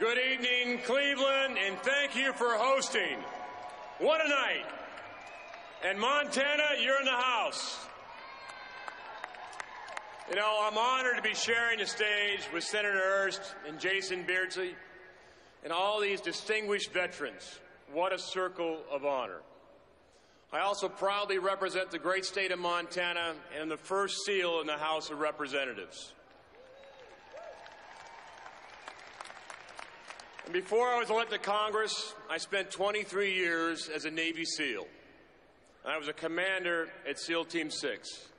Good evening, Cleveland, and thank you for hosting. What a night. And Montana, you're in the house. You know, I'm honored to be sharing the stage with Senator Ernst and Jason Beardsley and all these distinguished veterans. What a circle of honor. I also proudly represent the great state of Montana and am the first SEAL in the House of Representatives. And before I was elected to Congress, I spent 23 years as a Navy SEAL. And I was a commander at SEAL Team 6.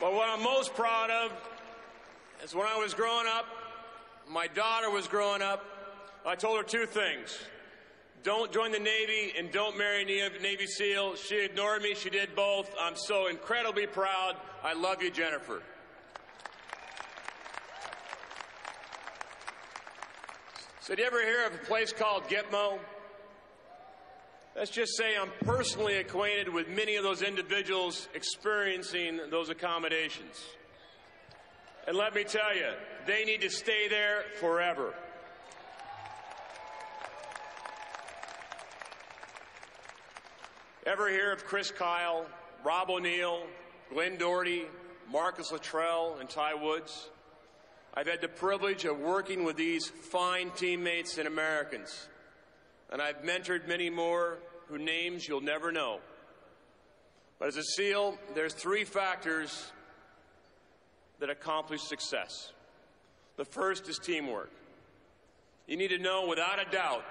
But what I'm most proud of is when I was growing up, my daughter was growing up, I told her two things. Don't join the Navy and don't marry a Navy SEAL. She ignored me. She did both. I'm so incredibly proud. I love you, Jennifer. So did you ever hear of a place called Gitmo? Let's just say I'm personally acquainted with many of those individuals experiencing those accommodations. And let me tell you, they need to stay there forever. Ever hear of Chris Kyle, Rob O'Neill, Glenn Doherty, Marcus Luttrell, and Ty Woods? I've had the privilege of working with these fine teammates and Americans, and I've mentored many more whose names you'll never know. But as a SEAL, there's three factors that accomplish success. The first is teamwork. You need to know without a doubt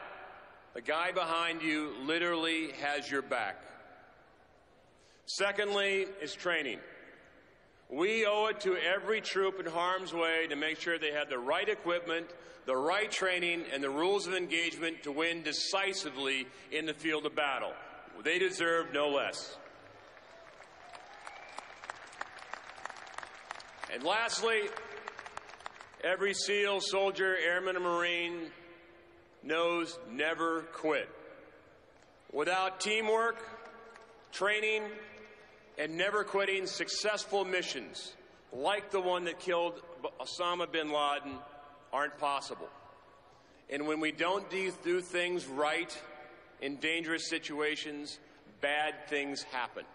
the guy behind you literally has your back. Secondly is training. We owe it to every troop in harm's way to make sure they have the right equipment, the right training, and the rules of engagement to win decisively in the field of battle. They deserve no less. And lastly, every SEAL, soldier, airman, and Marine knows never quit. Without teamwork, training, and never quitting, successful missions like the one that killed Osama bin Laden aren't possible. And when we don't do things right in dangerous situations, bad things happen.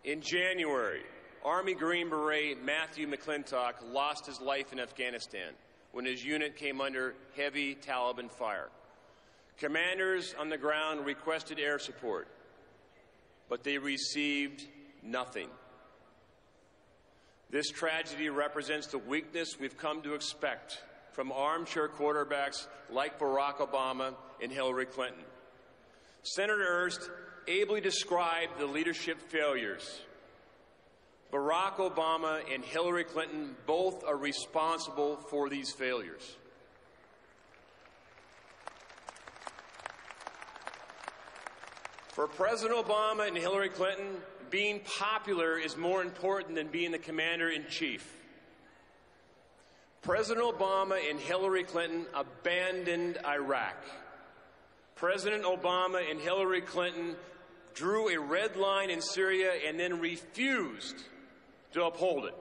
In January, Army Green Beret Matthew McClintock lost his life in Afghanistan when his unit came under heavy Taliban fire. Commanders on the ground requested air support, but they received nothing. This tragedy represents the weakness we've come to expect from armchair quarterbacks like Barack Obama and Hillary Clinton. Senator Ernst ably described the leadership failures. Barack Obama and Hillary Clinton both are responsible for these failures. For President Obama and Hillary Clinton, being popular is more important than being the commander-in-chief. President Obama and Hillary Clinton abandoned Iraq. President Obama and Hillary Clinton drew a red line in Syria and then refused to uphold it.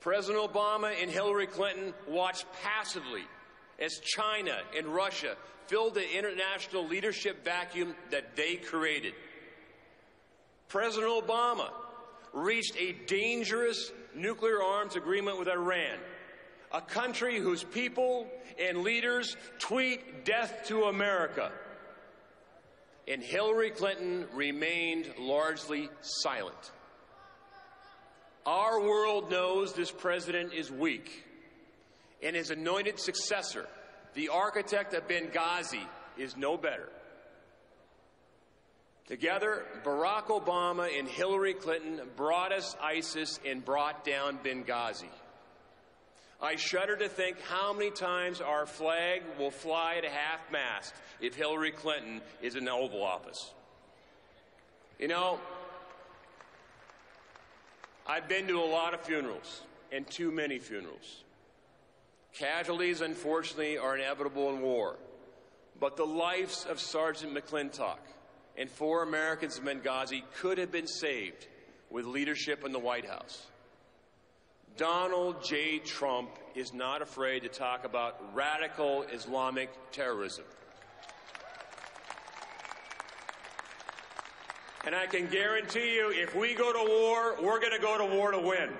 President Obama and Hillary Clinton watched passively as China and Russia filled the international leadership vacuum that they created. President Obama reached a dangerous nuclear arms agreement with Iran, a country whose people and leaders tweet death to America. And Hillary Clinton remained largely silent. Our world knows this president is weak, and his anointed successor, the architect of Benghazi, is no better. Together, Barack Obama and Hillary Clinton brought us ISIS and brought down Benghazi. I shudder to think how many times our flag will fly at half-mast if Hillary Clinton is in the Oval Office. You know, I've been to a lot of funerals, and too many funerals. Casualties, unfortunately, are inevitable in war. But the lives of Sergeant McClintock and 4 Americans in Benghazi could have been saved with leadership in the White House. Donald J. Trump is not afraid to talk about radical Islamic terrorism. And I can guarantee you, if we go to war, we're going to go to war to win.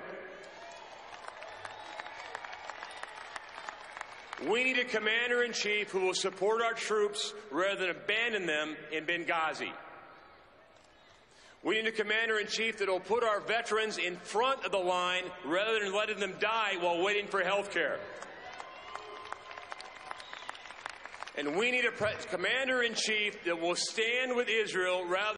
We need a commander-in-chief who will support our troops rather than abandon them in Benghazi. We need a commander-in-chief that will put our veterans in front of the line rather than letting them die while waiting for health care. And we need a commander-in-chief that will stand with Israel rather